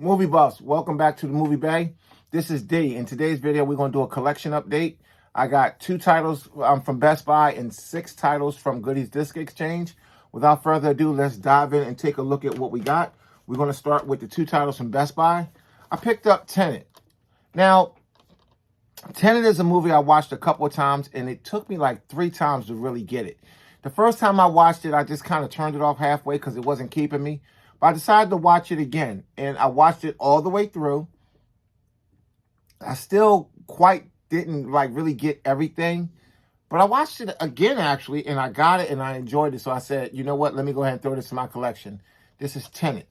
Movie buffs, welcome back to the Movie Bay. This is D. In today's video, we're going to do a collection update. I got 2 titles from Best Buy and 6 titles from Goodies Disc Exchange. Without further ado, let's dive in and take a look at what we got. We're going to start with the 2 titles from Best Buy. I picked up Tenet. Now, Tenet is a movie I watched a couple of times, and it took me like 3 times to really get it. The first time I watched it, I just kind of turned it off halfway because it wasn't keeping me. But I decided to watch it again, and I watched it all the way through. I still quite didn't really get everything, but I watched it again actually, and I got it and I enjoyed it. So I said, you know what? Let me go ahead and throw this in my collection. This is Tenet.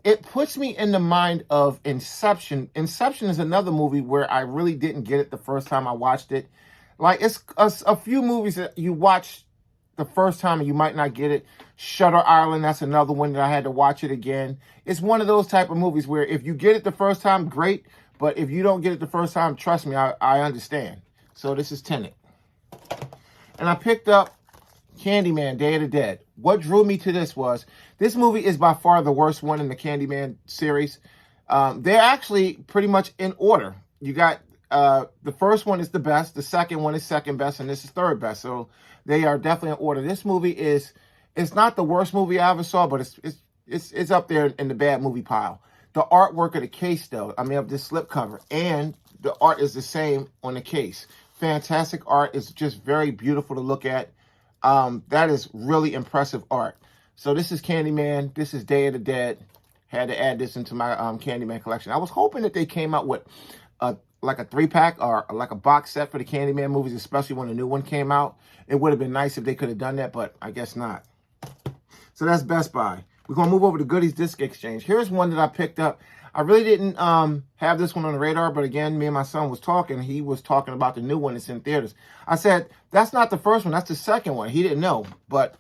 It puts me in the mind of Inception. Inception is another movie where I really didn't get it the first time I watched it. Like, it's a few movies that you watch the first time and you might not get it. Shutter Island, that's another one that I had to watch it again. It's one of those type of movies where if you get it the first time, great. But if you don't get it the first time, trust me, I understand. So this is Tenet. And I picked up Candyman, Day of the Dead. What drew me to this was, this movie is by far the worst one in the Candyman series. They're actually pretty much in order. You got the first one is the best, the second one is second best, and this is third best. So they are definitely in order. This movie it's not the worst movie I ever saw, but it's up there in the bad movie pile. The artwork of the case, though, of this slipcover, and the art is the same on the case. Fantastic art. It's just very beautiful to look at. That is really impressive art. So this is Candyman. This is Day of the Dead. Had to add this into my Candyman collection. I was hoping that they came out with like a 3-pack or like a box set for the Candyman movies, especially when the new one came out. It would have been nice if they could have done that, but I guess not. So that's Best Buy. We're going to move over to Goodies Disc Exchange. Here's one that I picked up. I really didn't have this one on the radar, but again, me and my son was talking. He was talking about the new one that's in theaters. I said, that's not the first one. That's the second one. He didn't know, but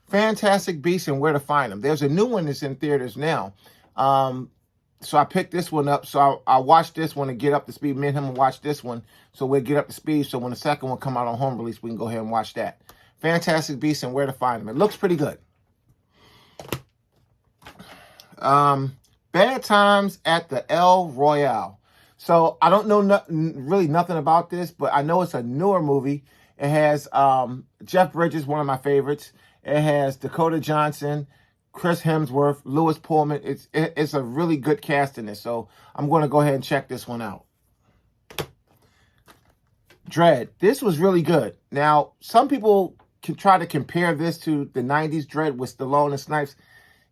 Fantastic Beasts and Where to Find Them. There's a new one that's in theaters now. So I picked this one up. So I watched this one to get up to speed. Me and him will watch this one. So we'll get up to speed. So when the second one come out on home release, we can go ahead and watch that. Fantastic Beasts and Where to Find Them. It looks pretty good. Bad Times at the Royale. So I don't know really nothing about this, but I know it's a newer movie. It has Jeff Bridges, one of my favorites. It has Dakota Johnson, Chris Hemsworth, Lewis Pullman. It's a really good cast in this, so I'm going to go ahead and check this one out. Dredd. This was really good. Now, some people can try to compare this to the 90s Dredd with Stallone and Snipes.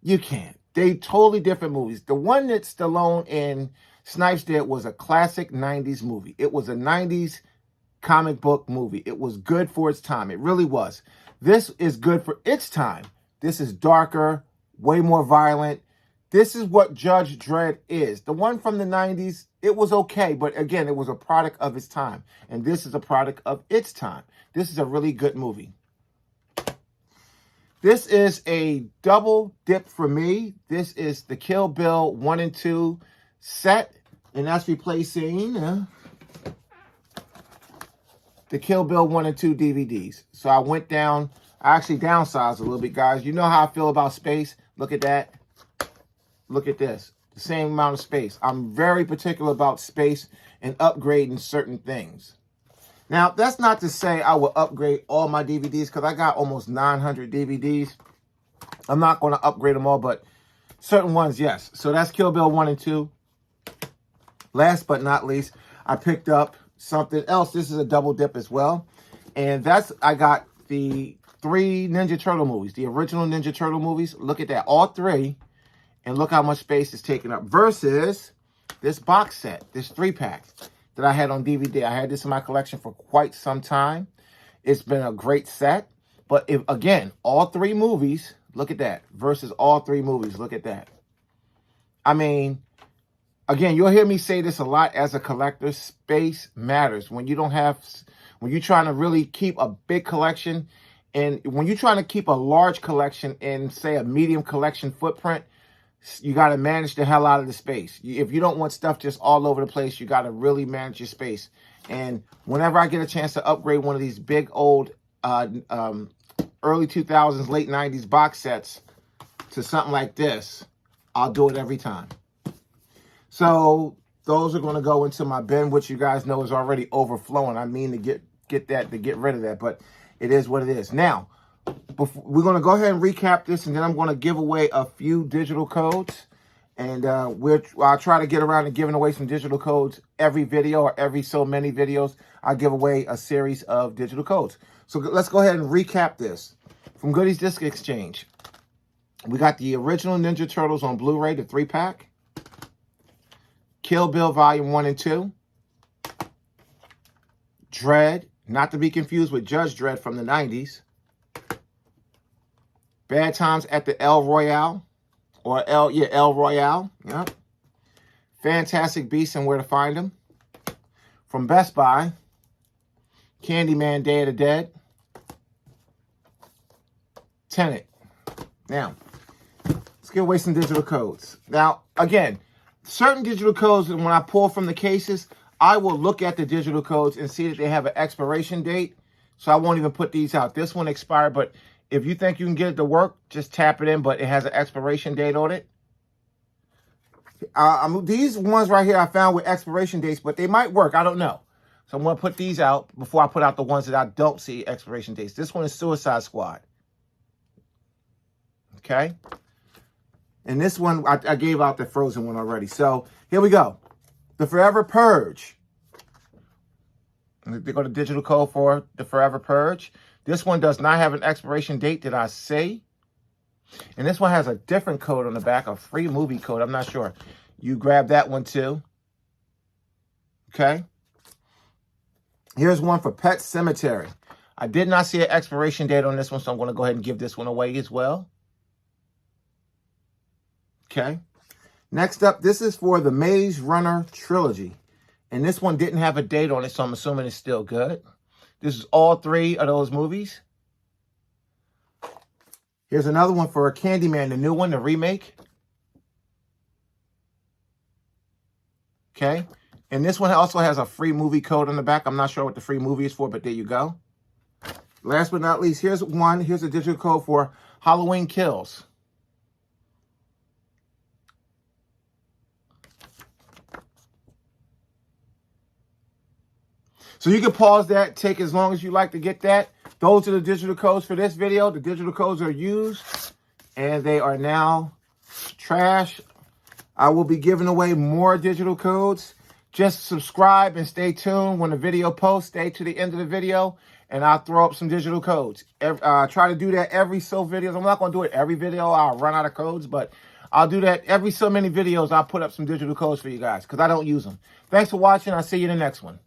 You can't. They totally different movies. The one that Stallone and Snipes did was a classic 90s movie. It was a 90s comic book movie. It was good for its time. It really was. This is good for its time. This is darker, way more violent. This is what Judge Dredd is. The one from the 90s, it was okay, but again, it was a product of its time. And this is a product of its time. This is a really good movie. This is a double dip for me. This is the Kill Bill 1 and 2 set, and that's replacing the Kill Bill 1 and 2 DVDs. So I went down, I actually downsized a little bit, guys. You know how I feel about space. Look at that. Look at this. The same amount of space. I'm very particular about space and upgrading certain things. Now, that's not to say I will upgrade all my DVDs because I got almost 900 DVDs. I'm not going to upgrade them all, but certain ones, yes. So that's Kill Bill 1 and 2. Last but not least, I picked up something else. This is a double dip as well. And I got the 3 Ninja Turtle movies, the original Ninja Turtle movies. Look at that, all 3. And look how much space is taken up versus this box set, this 3-pack. That I had on DVD. I had this in my collection for quite some time. It's been a great set. But again, all 3 movies, look at that, versus all 3 movies, look at that. I mean, again, you'll hear me say this a lot as a collector. Space matters. When you're trying to really keep a big collection, and when you're trying to keep a large collection in, say, a medium collection footprint, you got to manage the hell out of the space. If you don't want stuff just all over the place, you got to really manage your space. And whenever I get a chance to upgrade one of these big old early 2000s, late 90s box sets to something like this, I'll do it every time. So those are going to go into my bin, which you guys know is already overflowing. I mean to get rid of that, but it is what it is. Now, we're going to go ahead and recap this, and then I'm going to give away a few digital codes. And I'll try to get around to giving away some digital codes every video, or every so many videos. I'll give away a series of digital codes. So let's go ahead and recap this. From Goodies Disc Exchange, we got the original Ninja Turtles on Blu-ray, the 3-pack. Kill Bill Volume 1 and 2. Dredd, not to be confused with Judge Dredd from the 90s. Bad Times at the El Royale. Or El Royale. Yep. Fantastic Beasts and Where to Find Them. From Best Buy, Candyman Day of the Dead. Tenet. Now, let's give away some digital codes. Now, again, certain digital codes, when I pull from the cases, I will look at the digital codes and see that they have an expiration date. So I won't even put these out. This one expired, but if you think you can get it to work, just tap it in, but it has an expiration date on it. These ones right here I found with expiration dates, but they might work. I don't know. So I'm going to put these out before I put out the ones that I don't see expiration dates. This one is Suicide Squad. Okay. And this one, I gave out the Frozen one already. So here we go. The Forever Purge. They go to digital code for the Forever Purge. This one does not have an expiration date that I see. And this one has a different code on the back, a free movie code. I'm not sure. You grab that one too. Okay. Here's one for Pet Cemetery. I did not see an expiration date on this one, so I'm going to go ahead and give this one away as well. Okay. Next up, this is for the Maze Runner Trilogy. And this one didn't have a date on it, so I'm assuming it's still good. This is all 3 of those movies. Here's another one for Candyman, the new one, the remake. Okay. And this one also has a free movie code on the back. I'm not sure what the free movie is for, but there you go. Last but not least, here's one. Here's a digital code for Halloween Kills. So you can pause that, take as long as you like to get that. Those are the digital codes for this video. The digital codes are used, and they are now trash. I will be giving away more digital codes. Just subscribe and stay tuned when the video posts. Stay to the end of the video, and I'll throw up some digital codes. Try to do that every so videos. I'm not going to do it every video. I'll run out of codes, but I'll do that every so many videos. I'll put up some digital codes for you guys because I don't use them. Thanks for watching. I'll see you in the next one.